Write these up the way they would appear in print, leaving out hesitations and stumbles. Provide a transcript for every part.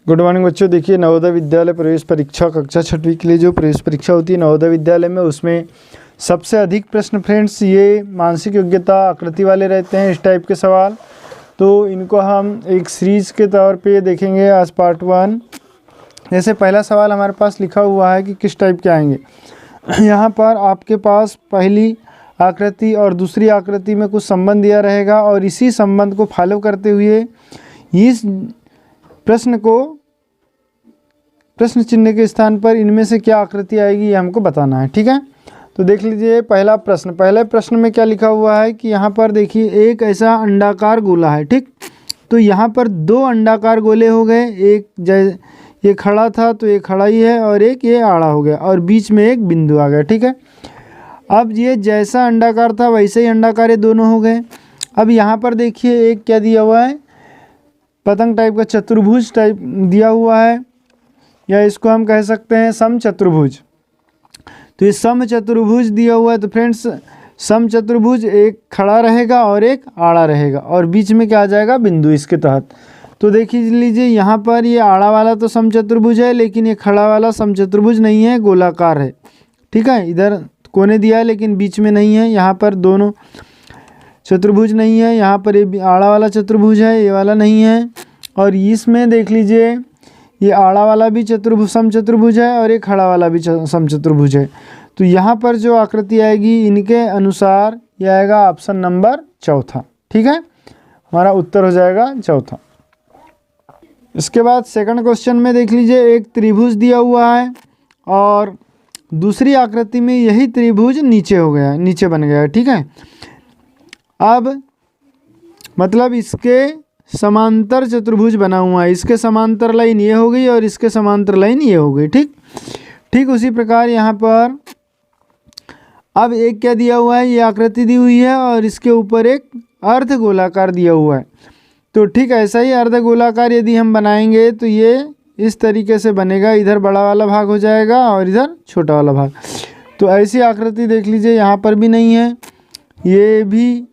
Good morning बच्चों। देखिए नवोदय विद्यालय प्रवेश परीक्षा कक्षा 6वीं के लिए जो प्रवेश परीक्षा होती है नवोदय विद्यालय में, उसमें सबसे अधिक प्रश्न फ्रेंड्स ये मानसिक योग्यता आकृति वाले रहते हैं, इस टाइप के सवाल। तो इनको हम एक सीरीज के तौर पे देखेंगे आज पार्ट 1। जैसे पहला सवाल हमारे पास लिखा हुआ है कि किस टाइप के आएंगे। यहाँ पर आपके पास पहली आकृति और दूसरी आकृति में कुछ संबंध दिया रहेगा और इसी संबंध को फॉलो करते हुए इस प्रश्न को प्रश्न चिन्ह के स्थान पर इनमें से क्या आकृति आएगी ये हमको बताना है। ठीक है, तो देख लीजिए पहला प्रश्न। पहले प्रश्न में क्या लिखा हुआ है कि यहाँ पर देखिए एक ऐसा अंडाकार गोला है। ठीक, तो यहाँ पर दो अंडाकार गोले हो गए, एक ये खड़ा था तो ये खड़ा ही है और एक ये आड़ा हो गया और बीच में एक बिंदु आ गया। ठीक है, अब ये जैसा अंडाकार था वैसे ही अंडाकार ये दोनों हो गए। अब यहाँ पर देखिए एक क्या दिया हुआ है, पतंग टाइप का चतुर्भुज टाइप दिया हुआ है, या इसको हम कह सकते हैं समचतुर्भुज। तो ये समचतुर्भुज दिया हुआ है। तो फ्रेंड्स समचतुर्भुज एक खड़ा रहेगा और एक आड़ा रहेगा और बीच में क्या आ जाएगा, बिंदु इसके तहत। तो देख लीजिए यहाँ पर ये आड़ा वाला तो समचतुर्भुज है लेकिन ये खड़ा वाला समचतुर्भुज नहीं है, गोलाकार है। ठीक है, इधर कोने दिया है लेकिन बीच में नहीं है। यहाँ पर दोनों चतुर्भुज नहीं है, यहाँ पर ये आड़ा वाला चतुर्भुज है, ये वाला नहीं है। और इसमें देख लीजिए ये आड़ा वाला भी समचतुर्भुज है और ये खड़ा वाला भी समचतुर्भुज है। तो यहाँ पर जो आकृति आएगी इनके अनुसार ये आएगा ऑप्शन नंबर चौथा। ठीक है, हमारा उत्तर हो जाएगा चौथा। इसके बाद सेकंड क्वेश्चन में देख लीजिए एक त्रिभुज दिया हुआ है और दूसरी आकृति में यही त्रिभुज नीचे हो गया, नीचे बन गया है। ठीक है, अब मतलब इसके समांतर चतुर्भुज बना हुआ है, इसके समांतर लाइन ये हो गई और इसके समांतर लाइन ये हो गई। ठीक उसी प्रकार यहाँ पर अब एक क्या दिया हुआ है, ये आकृति दी हुई है और इसके ऊपर एक अर्ध गोलाकार दिया हुआ है। तो ठीक ऐसा ही अर्ध गोलाकार यदि हम बनाएंगे तो ये इस तरीके से बनेगा, इधर बड़ा वाला भाग हो जाएगा और इधर छोटा वाला भाग। तो ऐसी आकृति देख लीजिए यहाँ पर भी नहीं है, ये भी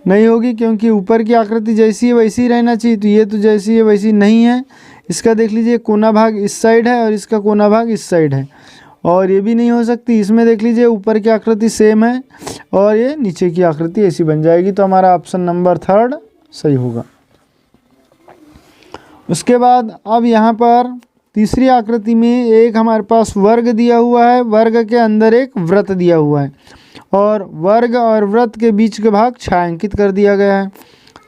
नहीं होगी क्योंकि ऊपर की आकृति जैसी है वैसी ही रहना चाहिए। तो ये तो जैसी है वैसी नहीं है। इसका देख लीजिए कोना भाग इस साइड है और इसका कोना भाग इस साइड है, और ये भी नहीं हो सकती। इसमें देख लीजिए ऊपर की आकृति सेम है और ये नीचे की आकृति ऐसी बन जाएगी। तो हमारा ऑप्शन नंबर 3 सही होगा। उसके बाद अब यहाँ पर तीसरी आकृति में एक हमारे पास वर्ग दिया हुआ है, वर्ग के अंदर एक वृत्त दिया हुआ है और वर्ग और वृत्त के बीच के भाग छायांकित कर दिया गया है।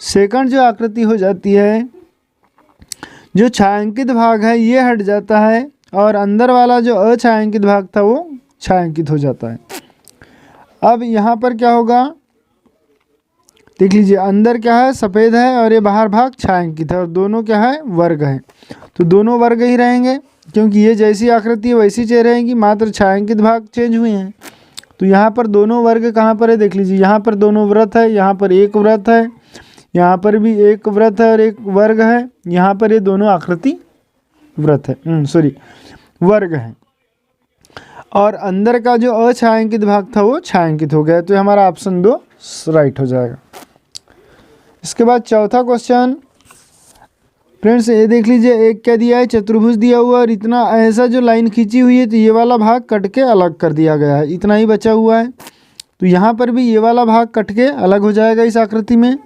सेकंड जो आकृति हो जाती है, जो छायांकित भाग है ये हट जाता है और अंदर वाला जो अछायांकित भाग था वो छायांकित हो जाता है। अब यहाँ पर क्या होगा, देख लीजिए अंदर क्या है, सफ़ेद है और ये बाहर भाग छायांकित है और दोनों क्या है, वर्ग है। तो दोनों वर्ग ही रहेंगे क्योंकि ये जैसी आकृति है वैसी चेहरे रहेंगी, मात्र छायांकित भाग चेंज हुए हैं। तो यहाँ पर दोनों वर्ग कहाँ पर है, देख लीजिए यहाँ पर दोनों वृत्त है, यहाँ पर एक वृत्त है, यहाँ पर भी एक वृत्त है और एक वर्ग है, यहाँ पर ये दोनों आकृति वृत्त है, वर्ग है। और अंदर का जो अछायांकित भाग था वो छायांकित हो गया। तो हमारा ऑप्शन 2 राइट हो जाएगा। इसके बाद चौथा क्वेश्चन फ्रेंड्स ये देख लीजिए एक क्या दिया है, चतुर्भुज दिया हुआ और इतना ऐसा जो लाइन खींची हुई है तो ये वाला भाग कट के अलग कर दिया गया है, इतना ही बचा हुआ है। तो यहाँ पर भी ये वाला भाग कट के अलग हो जाएगा इस आकृति में।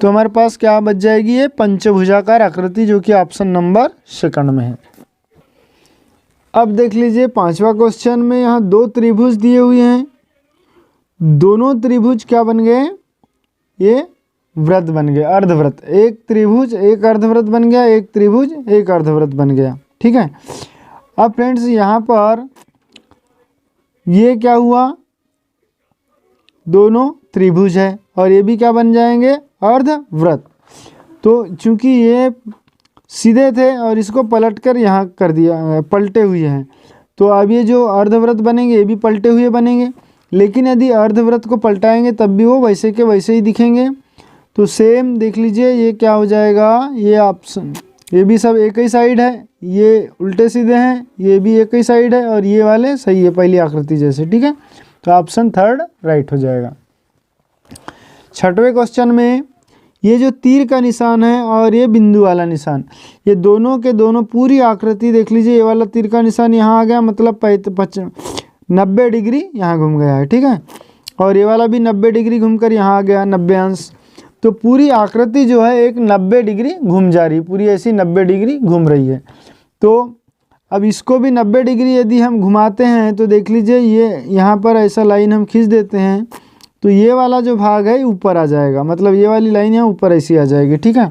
तो हमारे पास क्या बच जाएगी, ये पंचभुजाकार आकृति, जो कि ऑप्शन नंबर 2 में है। अब देख लीजिए पांचवा क्वेश्चन में यहाँ 2 त्रिभुज दिए हुए हैं, दोनों त्रिभुज क्या बन गए, ये वृत्त बन गया, अर्धवृत्त। एक त्रिभुज एक अर्धवृत्त बन गया, एक त्रिभुज एक अर्धवृत्त बन गया। ठीक है, अब फ्रेंड्स यहाँ पर ये क्या हुआ, दोनों त्रिभुज है और ये भी क्या बन जाएंगे, अर्धवृत्त। तो चूंकि ये सीधे थे और इसको पलटकर यहाँ कर दिया, पलटे हुए हैं, तो अब ये जो अर्धवृत्त बनेंगे ये भी पलटे हुए बनेंगे। लेकिन यदि अर्धवृत्त को पलटाएंगे तब भी वो वैसे के वैसे ही दिखेंगे। तो सेम देख लीजिए ये क्या हो जाएगा, ये ऑप्शन, ये भी सब एक ही साइड है, ये उल्टे सीधे हैं, ये भी एक ही साइड है और ये वाले सही है पहली आकृति जैसे। ठीक है, तो ऑप्शन 3 राइट हो जाएगा। छठवें क्वेश्चन में ये जो तीर का निशान है और ये बिंदु वाला निशान, ये दोनों के दोनों पूरी आकृति देख लीजिए। ये वाला तीर का निशान यहाँ आ गया, मतलब 90 डिग्री यहाँ घूम गया है, ठीक है। और ये वाला भी 90 डिग्री घूमकर यहाँ आ गया 90 अंश। तो पूरी आकृति जो है एक 90 डिग्री घूम जा रही है, पूरी ऐसी 90 डिग्री घूम रही है। तो अब इसको भी 90 डिग्री यदि हम घुमाते हैं तो देख लीजिए, ये यहाँ पर ऐसा लाइन हम खींच देते हैं तो ये वाला जो भाग है ऊपर आ जाएगा, मतलब ये वाली लाइन यहाँ ऊपर ऐसी आ जाएगी, ठीक है।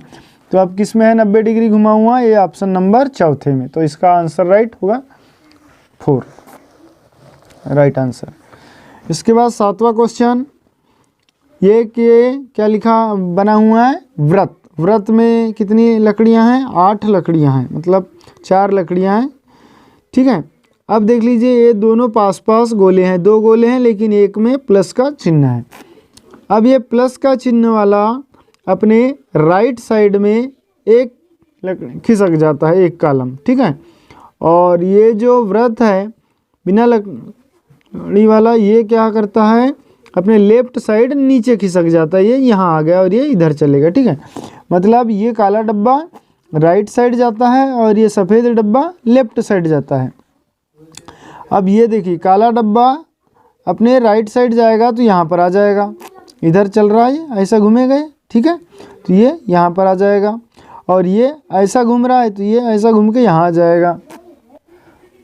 तो अब किस में है 90 डिग्री घुमा हुआ, ये ऑप्शन नंबर चौथे में। तो इसका आंसर राइट होगा 4, राइट आंसर। इसके बाद 7वां क्वेश्चन, ये क्या लिखा बना हुआ है, व्रत। व्रत में कितनी लकड़ियां हैं, 8 लकड़ियां हैं, मतलब 4 लकड़ियां हैं, ठीक है। अब देख लीजिए ये दोनों पास पास गोले हैं, 2 गोले हैं, लेकिन एक में प्लस का चिन्ह है। अब ये प्लस का चिन्ह वाला अपने राइट साइड में एक खिसक जाता है, एक कॉलम, ठीक है। और ये जो व्रत है बिना लकड़ी वाला, ये क्या करता है, अपने लेफ्ट साइड नीचे खिसक जाता है, ये यहाँ आ गया और ये इधर चलेगा, ठीक है। मतलब ये काला डब्बा राइट साइड जाता है और ये सफ़ेद डब्बा लेफ्ट साइड जाता है। अब ये देखिए काला डब्बा अपने राइट साइड जाएगा तो यहाँ पर आ जाएगा, इधर चल रहा है, ये ऐसा घूमेगा, ठीक है। तो ये यहाँ पर आ जाएगा, और ये ऐसा घूम रहा है तो ये ऐसा घूम के यहाँ आ जाएगा।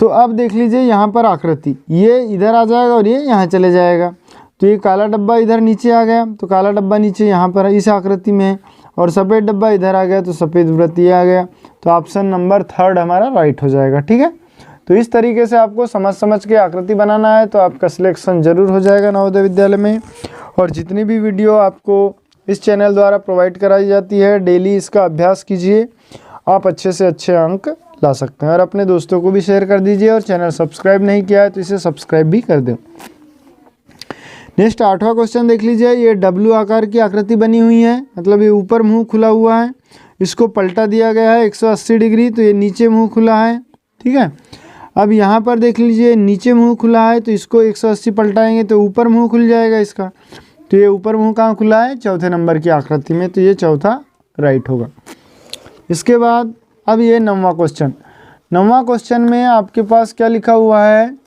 तो अब देख लीजिए यहाँ पर आकृति, ये इधर आ जाएगा और ये यहाँ चले जाएगा। तो ये काला डब्बा इधर नीचे आ गया, तो काला डब्बा नीचे यहाँ पर इस आकृति में है, और सफ़ेद डब्बा इधर आ गया तो सफ़ेद व्रत ये आ गया। तो ऑप्शन नंबर 3 हमारा राइट हो जाएगा, ठीक है। तो इस तरीके से आपको समझ के आकृति बनाना है, तो आपका सिलेक्शन जरूर हो जाएगा नवोदय विद्यालय में। और जितनी भी वीडियो आपको इस चैनल द्वारा प्रोवाइड कराई जाती है, डेली इसका अभ्यास कीजिए, आप अच्छे से अच्छे अंक ला सकते हैं। और अपने दोस्तों को भी शेयर कर दीजिए, और चैनल सब्सक्राइब नहीं किया है तो इसे सब्सक्राइब भी कर दें। नेक्स्ट 8वां क्वेश्चन देख लीजिए, ये डब्ल्यू आकार की आकृति बनी हुई है, मतलब ये ऊपर मुंह खुला हुआ है, इसको पलटा दिया गया है 180 डिग्री, तो ये नीचे मुंह खुला है, ठीक है। अब यहाँ पर देख लीजिए नीचे मुंह खुला है, तो इसको 180 पलटाएंगे तो ऊपर मुंह खुल जाएगा इसका। तो ये ऊपर मुंह कहाँ खुला है, चौथे नंबर की आकृति में, तो ये चौथा राइट होगा। इसके बाद अब ये 9वां क्वेश्चन। 9वां क्वेश्चन में आपके पास क्या लिखा हुआ है,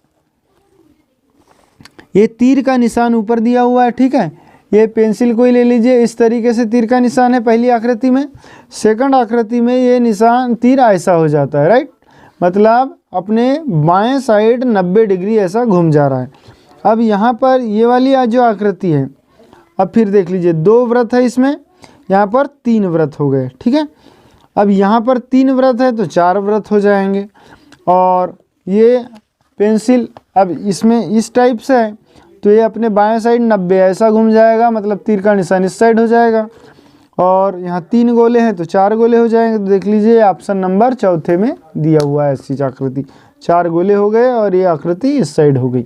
ये तीर का निशान ऊपर दिया हुआ है, ठीक है। ये पेंसिल को ही ले लीजिए, इस तरीके से तीर का निशान है पहली आकृति में। सेकंड आकृति में ये निशान तीर ऐसा हो जाता है, राइट, मतलब अपने बाएं साइड 90 डिग्री ऐसा घूम जा रहा है। अब यहाँ पर ये वाली जो आकृति है, अब फिर देख लीजिए 2 व्रत है इसमें, यहाँ पर 3 व्रत हो गए, ठीक है। अब यहाँ पर 3 व्रत है तो 4 व्रत हो जाएंगे। और ये पेंसिल अब इसमें इस टाइप से है, तो ये अपने बाएं साइड 90 ऐसा घूम जाएगा, मतलब तीर का निशान इस साइड हो जाएगा। और यहाँ 3 गोले हैं तो 4 गोले हो जाएंगे। तो देख लीजिए ऑप्शन नंबर चौथे में दिया हुआ है ऐसी आकृति, 4 गोले हो गए और ये आकृति इस साइड हो गई,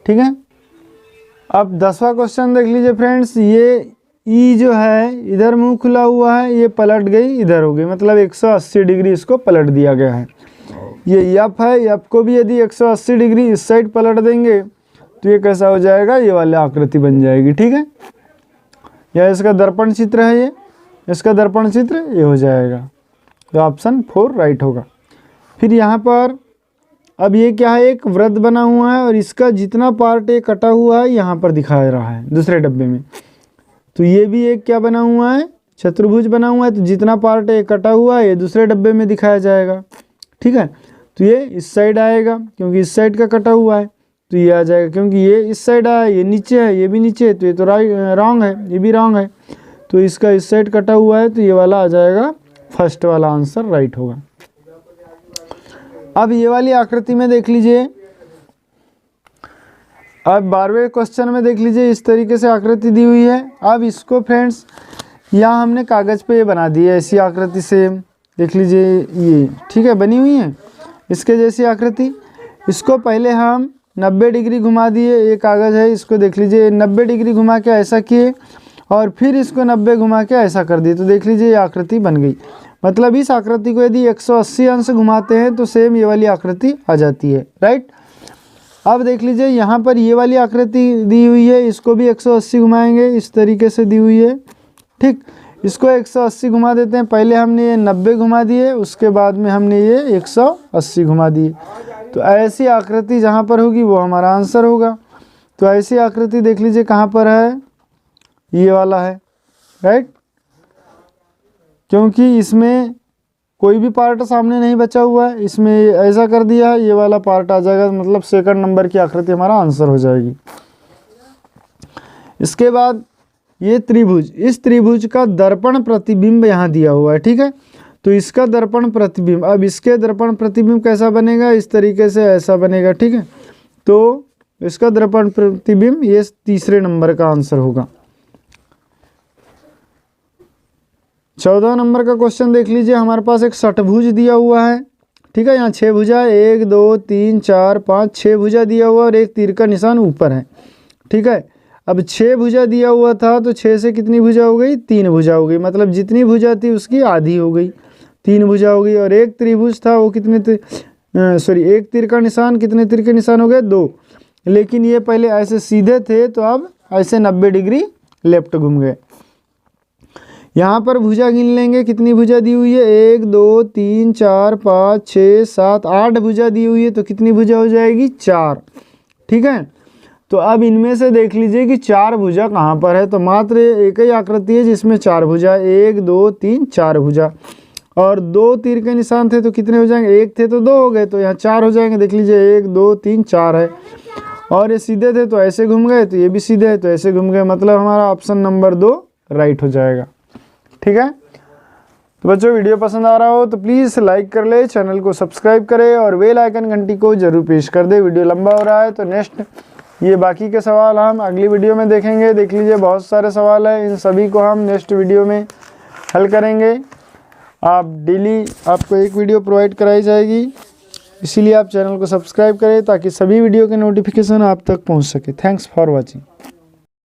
ठीक है। अब 10वां क्वेश्चन देख लीजिए फ्रेंड्स, ये ई जो है इधर मुंह खुला हुआ है, ये पलट गई इधर हो गई, मतलब 180 डिग्री इसको पलट दिया गया है। ये यफ है, यफ को भी यदि 180 डिग्री इस साइड पलट देंगे तो ये कैसा हो जाएगा, ये वाली आकृति बन जाएगी, ठीक है। यह इसका दर्पण चित्र है, ये इसका दर्पण चित्र ये हो जाएगा। तो ऑप्शन 4 राइट होगा। फिर यहाँ पर अब ये क्या है, एक व्रत बना हुआ है और इसका जितना पार्ट ये कटा हुआ है यहाँ पर दिखा रहा है दूसरे डब्बे में। तो ये भी एक क्या बना हुआ है, चतुर्भुज बना हुआ है, तो जितना पार्ट ये कटा हुआ है ये दूसरे डब्बे में दिखाया जाएगा, ठीक है। तो ये इस साइड आएगा क्योंकि इस साइड का कटा हुआ है, तो ये आ जाएगा क्योंकि ये इस साइड आया, ये नीचे है, ये भी नीचे है, तो ये तो रॉन्ग है, ये भी रॉन्ग है। तो इसका इस साइड कटा हुआ है तो ये वाला आ जाएगा, फर्स्ट वाला आंसर राइट होगा। अब ये वाली आकृति में देख लीजिए, अब 12वें क्वेश्चन में देख लीजिए इस तरीके से आकृति दी हुई है। अब इसको फ्रेंड्स यहाँ हमने कागज़ पे ये बना दी है ऐसी आकृति से, देख लीजिए ये, ठीक है, बनी हुई है इसके जैसी आकृति। इसको पहले हम 90 डिग्री घुमा दिए, ये कागज़ है, इसको देख लीजिए 90 डिग्री घुमा के ऐसा किए और फिर इसको 90 घुमा के ऐसा कर दिए, तो देख लीजिए ये आकृति बन गई। मतलब इस आकृति को यदि 180 अंश घुमाते हैं तो सेम ये वाली आकृति आ जाती है, राइट। अब देख लीजिए यहाँ पर ये वाली आकृति दी हुई है, इसको भी 180 घुमाएंगे, इस तरीके से दी हुई है, ठीक। इसको 180 घुमा देते हैं। पहले हमने ये 90 घुमा दिए, उसके बाद में हमने ये 180 घुमा दिए। तो ऐसी आकृति जहाँ पर होगी वो हमारा आंसर होगा। तो ऐसी आकृति देख लीजिए कहाँ पर है, ये वाला है, राइट, क्योंकि इसमें कोई भी पार्ट सामने नहीं बचा हुआ है, इसमें ऐसा कर दिया है, ये वाला पार्ट आ जाएगा, मतलब सेकंड नंबर की आकृति हमारा आंसर हो जाएगी। इसके बाद ये त्रिभुज, इस त्रिभुज का दर्पण प्रतिबिंब यहाँ दिया हुआ है, ठीक है। तो इसका दर्पण प्रतिबिंब, अब इसके दर्पण प्रतिबिंब कैसा बनेगा, इस तरीके से ऐसा बनेगा, ठीक है। तो इसका दर्पण प्रतिबिंब ये तीसरे नंबर का आंसर होगा। 14 नंबर का क्वेश्चन देख लीजिए। हमारे पास एक षटभुज दिया हुआ है, ठीक है। यहाँ 6 भुजा, 1 2 3 4 5 6 भुजा दिया हुआ और एक तीर का निशान ऊपर है, ठीक है। अब 6 भुजा दिया हुआ था तो 6 से कितनी भुजा हो गई, 3 भुजा हो गई, मतलब जितनी भुजा थी उसकी आधी हो गई, 3 भुजा हो गई। और एक त्रिभुज था वो कितने एक तीर का निशान, कितने तीर के निशान हो गए, 2। लेकिन ये पहले ऐसे सीधे थे तो अब ऐसे 90 डिग्री लेफ्ट घूम गए। यहाँ पर भुजा गिन लेंगे, कितनी भुजा दी हुई है, 1 2 3 4 5 6 7 8 भुजा दी हुई है, तो कितनी भुजा हो जाएगी, 4, ठीक है। तो अब इनमें से देख लीजिए कि 4 भुजा कहाँ पर है, तो मात्र एक ही आकृति है जिसमें 4 भुजा, 1 2 3 4 भुजा। और 2 तीर के निशान थे तो कितने हो जाएंगे, 1 थे तो 2 हो गए, तो यहाँ 4 हो जाएंगे। देख लीजिए 1 2 3 4 है। और ये सीधे थे तो ऐसे घूम गए, तो ये भी सीधे है तो ऐसे घूम गए, मतलब हमारा ऑप्शन नंबर 2 राइट हो जाएगा, ठीक है। तो बच्चों वीडियो पसंद आ रहा हो तो प्लीज़ लाइक कर ले, चैनल को सब्सक्राइब करें और बेल आइकन घंटी को जरूर प्रेस कर दे। वीडियो लंबा हो रहा है तो नेक्स्ट ये बाकी के सवाल हम अगली वीडियो में देखेंगे। देख लीजिए बहुत सारे सवाल हैं, इन सभी को हम नेक्स्ट वीडियो में हल करेंगे। आप डेली आपको एक वीडियो प्रोवाइड कराई जाएगी, इसीलिए आप चैनल को सब्सक्राइब करें ताकि सभी वीडियो के नोटिफिकेशन आप तक पहुंच सके। Thanks for watching.